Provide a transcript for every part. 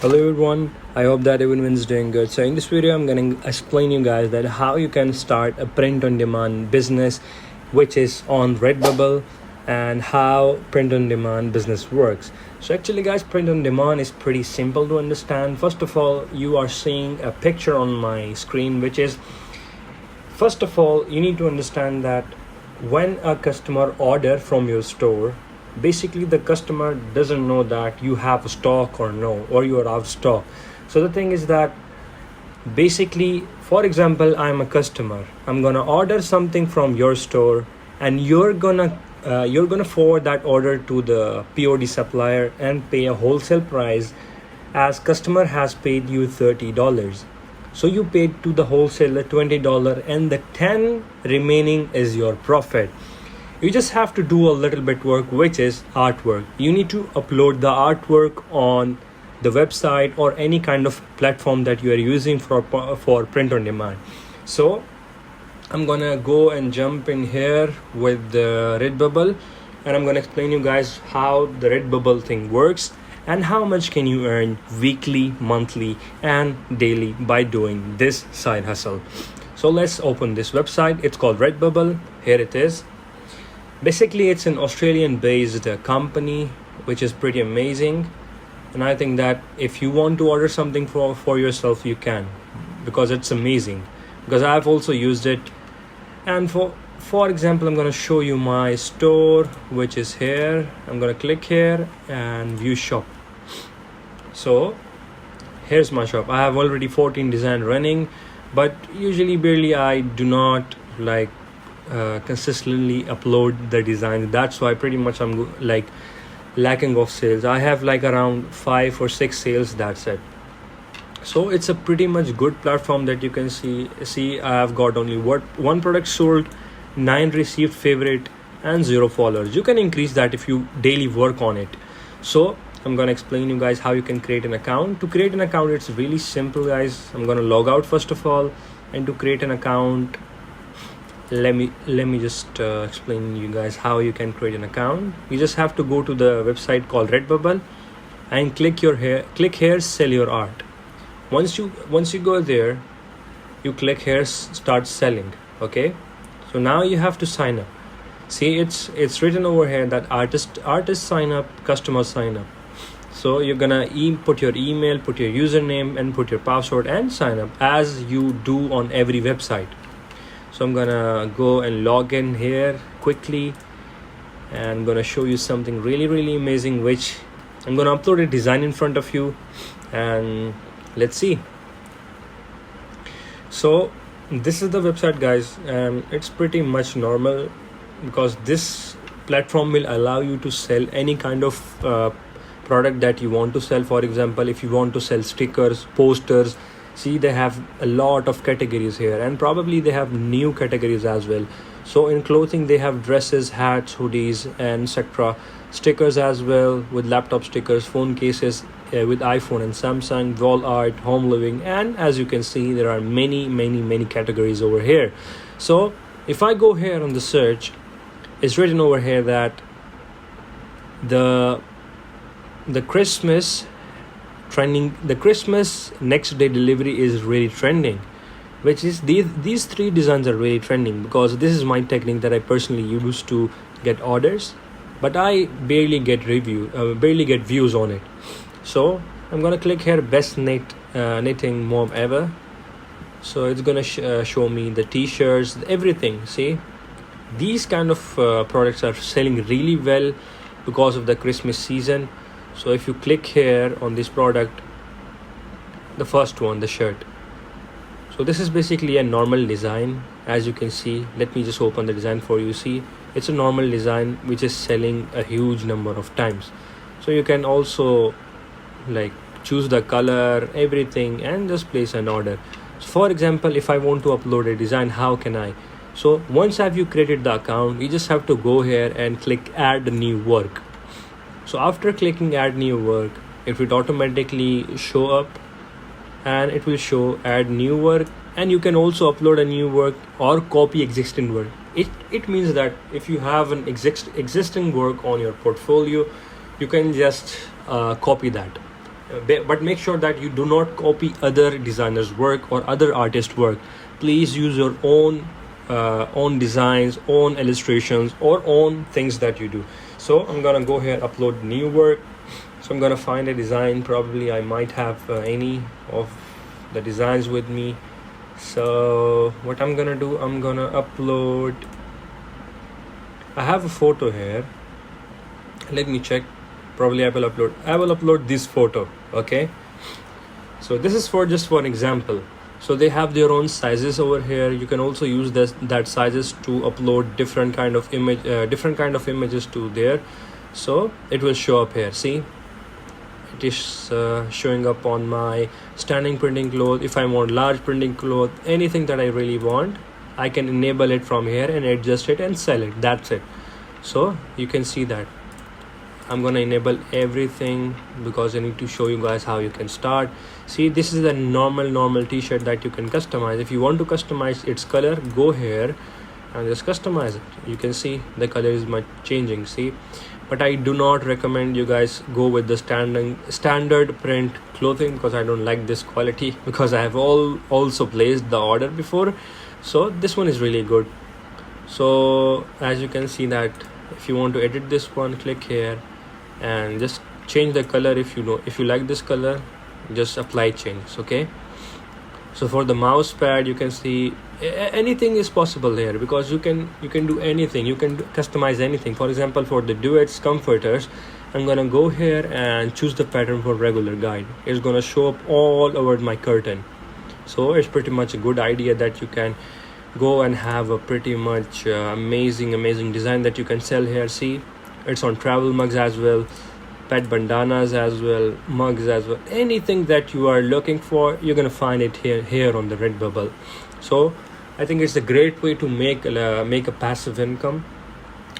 Hello everyone, I hope that everyone's doing good. So in this video I'm going to explain you guys that how you can start a print on demand business which is on Redbubble and how print on demand business works. So actually guys, print on demand is pretty simple to understand. First of all, you are seeing a picture on my screen which is, first of all, you need to understand that when a customer order from your store, basically the customer doesn't know that you have stock or no, or you are out of stock. So the thing is that basically, for example, I'm a customer, I'm gonna order something from your store, and you're gonna forward that order to the POD supplier and pay a wholesale price, as customer has paid you $30. So you paid to the wholesaler $20 and the 10 remaining is your profit. You just have to do a little bit work, which is artwork. You need to upload the artwork on the website or any kind of platform that you are using for print on demand. So I'm gonna go and jump in here with the Redbubble, and I'm gonna explain you guys how the Redbubble thing works and how much can you earn weekly, monthly and daily by doing this side hustle. So let's open this website. It's called Redbubble. Here it is. Basically, it's an Australian based company which is pretty amazing, and I think that if you want to order something for yourself, you can, because it's amazing, because I've also used it. And for example, I'm going to show you my store, which is here. I'm going to click here and view shop. So here's my shop. I have already 14 design running, but usually barely I do not consistently upload the design. That's why pretty much I'm lacking of sales. I have around 5 or 6 sales, that's it. So it's a pretty much good platform that you can see I have got only one product sold, 9 received favorite and 0 followers. You can increase that if you daily work on it. So I'm gonna explain you guys how you can create an account. To create an account, it's really simple guys. I'm gonna log out first of all, and to create an account, let me just explain you guys how you can create an account. You just have to go to the website called Redbubble and click here sell your art. Once you go there, you click here start selling. Okay, so now you have to sign up. See, it's written over here that artist sign up, customer sign up. So you're gonna put your email, put your username and put your password and sign up as you do on every website. So I'm gonna go and log in here quickly, and I'm gonna show you something really amazing, which I'm gonna upload a design in front of you, and let's see. So this is the website guys, and it's pretty much normal because this platform will allow you to sell any kind of product that you want to sell. For example, if you want to sell stickers, posters, see they have a lot of categories here, and probably they have new categories as well. So in clothing they have dresses, hats, hoodies and etc. Stickers as well, with laptop stickers, phone cases with iPhone and Samsung, wall art, home living, and as you can see there are many categories over here. So if I go here on the search, it's written over here that the Christmas trending, the Christmas next day delivery is really trending, which is these 3 designs are really trending, because this is my technique that I personally use to get orders, but I barely get views on it. So I'm gonna click here best knitting mom ever. So it's gonna show me the t-shirts, everything. See, these kind of products are selling really well because of the Christmas season. So if you click here on this product, the first one, the shirt, so this is basically a normal design, as you can see. Let me just open the design for you. See, it's a normal design which is selling a huge number of times. So you can also choose the color, everything, and just place an order. So for example, if I want to upload a design, how can I? So once you created the account, you just have to go here and click add new work. So after clicking add new work, it will automatically show up, and it will show add new work, and you can also upload a new work or copy existing work. It means that if you have an existing work on your portfolio, you can just copy that. but make sure that you do not copy other designers work or other artists work. Please use your own designs, own illustrations, or own things that you do. So I'm gonna go here, upload new work. So I'm gonna find a design. Probably I might have any of the designs with me. So what I'm gonna do, I'm gonna upload, I have a photo here. Let me check. Probably I will upload this photo. Okay, so this is for just for example. So they have their own sizes over here. You can also use that sizes to upload different kind of images to there. So it will show up here. See, it is showing up on my standing printing cloth. If I want large printing cloth, anything that I really want, I can enable it from here and adjust it and sell it. That's it. So you can see that I'm gonna enable everything because I need to show you guys how you can start. See, this is a normal t-shirt that you can customize. If you want to customize its color, go here and just customize it. You can see the color is much changing. See, but I do not recommend you guys go with the standard print clothing because I don't like this quality, because I have also placed the order before. So this one is really good. So as you can see that if you want to edit this one, click here and just change the color. If you like this color, just apply change. Okay, so for the mouse pad, you can see anything is possible here because you can do anything. You can customize anything. For example, for the duets comforters, I'm gonna go here and choose the pattern for regular guide. It's gonna show up all over my curtain. So it's pretty much a good idea that you can go and have a pretty much amazing design that you can sell here. See, it's on travel mugs as well, pet bandanas as well, mugs as well. Anything that you are looking for, you're gonna find it here on the Redbubble. So I think it's a great way to make a passive income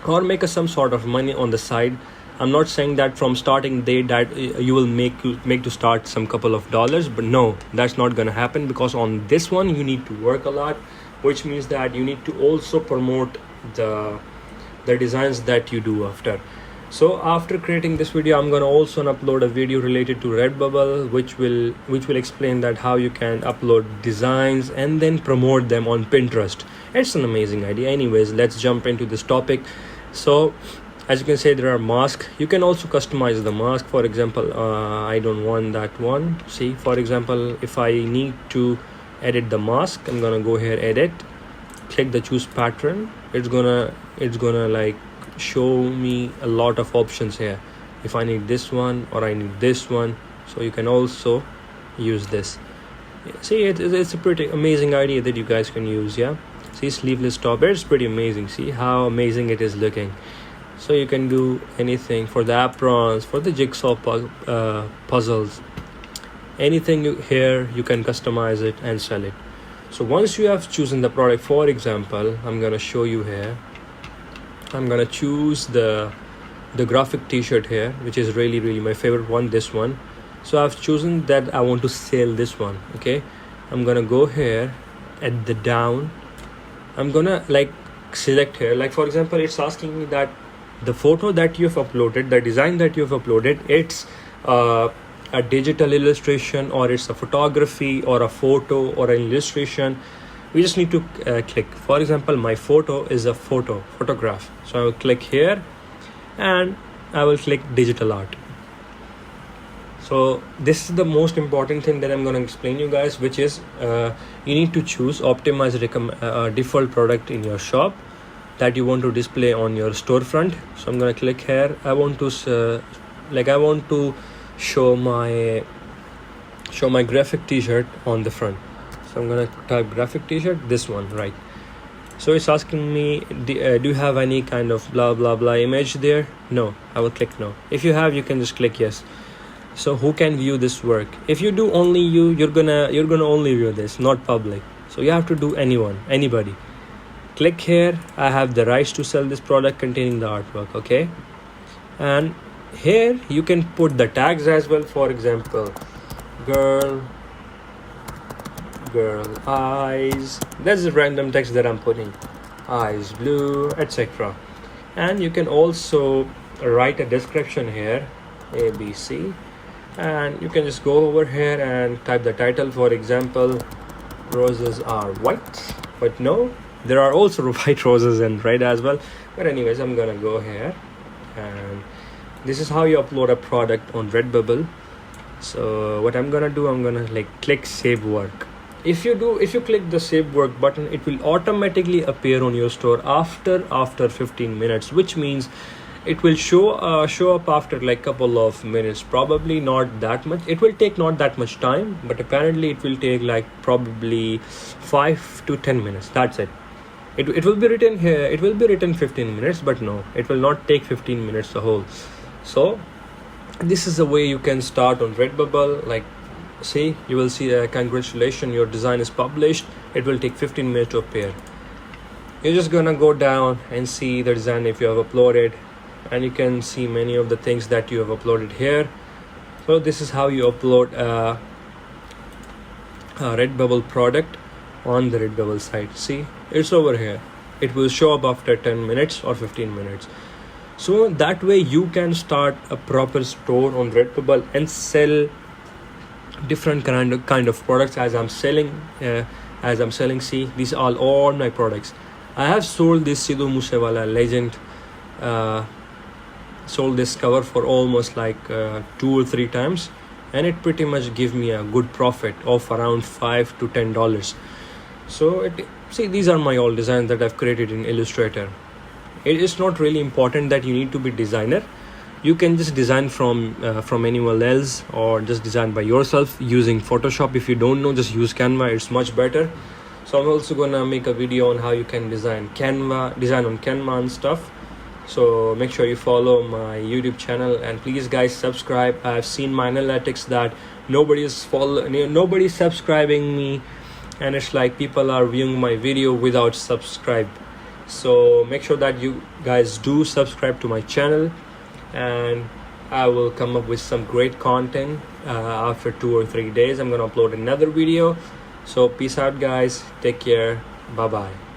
or make some sort of money on the side. I'm not saying that from starting day that you will make to start some couple of dollars, but no, that's not gonna happen, because on this one you need to work a lot, which means that you need to also promote the designs that you do after. So after creating this video, I'm gonna also upload a video related to Redbubble, which will explain that how you can upload designs and then promote them on Pinterest. It's an amazing idea. Anyways, let's jump into this topic. So as you can see, there are masks. You can also customize the mask. For example, I don't want that one. See, for example, if I need to edit the mask, I'm gonna go here, edit, click the choose pattern. It's gonna like show me a lot of options here. If I need this one or I need this one, so you can also use this. See, it's a pretty amazing idea that you guys can use. Yeah, see, sleeveless top, it's pretty amazing. See how amazing it is looking. So you can do anything for the aprons, for the jigsaw puzzles, anything here you can customize it and sell it. So once you have chosen the product, for example, I'm gonna show you here. I'm gonna choose the graphic t-shirt here, which is really my favorite one, this one. So I've chosen that I want to sell this one. Okay, I'm gonna go here at the down. I'm gonna like select here, like for example, it's asking me that the photo that you've uploaded, the design that you've uploaded, it's a digital illustration or it's a photography or a photo or an illustration. We just need to click. For example, my photo is a photograph. So I will click here and I will click digital art. So this is the most important thing that I'm going to explain you guys, which is you need to choose optimize default product in your shop that you want to display on your storefront. So I'm going to click here. I want to show my graphic t-shirt on the front. So I'm gonna type graphic t-shirt, this one, right? So it's asking me, do you have any kind of blah image there? No. I will click no. If you have, you can just click yes. So who can view this work? If you do only you're gonna only view this, not public. So you have to do anybody. Click here. I have the rights to sell this product containing the artwork. Okay, and here you can put the tags as well. For example, girl eyes, that's the random text that I'm putting, eyes blue, etc. And you can also write a description here, ABC, and you can just go over here and type the title. For example, roses are white, but no, there are also white roses in red as well. But anyways, I'm gonna go here, and this is how you upload a product on Redbubble. So what I'm gonna do, I'm gonna click save work. If you click the save work button, it will automatically appear on your store after 15 minutes, which means it will show up after couple of minutes, probably not that much. It will take not that much time, but apparently it will take probably 5 to 10 minutes. That's it. It will be written here, it will be written 15 minutes, but no, it will not take 15 minutes the whole. So this is the way you can start on Redbubble. See, you will see congratulations, your design is published. It will take 15 minutes to appear. You're just gonna go down and see the design if you have uploaded, and you can see many of the things that you have uploaded here. So this is how you upload a Redbubble product on the Redbubble site. See, it's over here. It will show up after 10 minutes or 15 minutes. So that way you can start a proper store on Redbubble and sell different kind of products as I'm selling. See, these are all my products. I have sold this Sidhu Moosewala legend, sold this cover for almost 2 or 3 times, and it pretty much give me a good profit of around $5 to $10. So see, these are my all designs that I've created in Illustrator. It is not really important that you need to be designer. You can just design from anyone else, or just design by yourself using Photoshop. If you don't know, just use Canva, it's much better. So I'm also gonna make a video on how you can design on Canva and stuff. So make sure you follow my YouTube channel, and please guys subscribe. I've seen my analytics that nobody's subscribing me, and it's people are viewing my video without subscribe. So make sure that you guys do subscribe to my channel, and I will come up with some great content. After 2 or 3 days, I'm gonna upload another video. So peace out guys, take care, bye bye.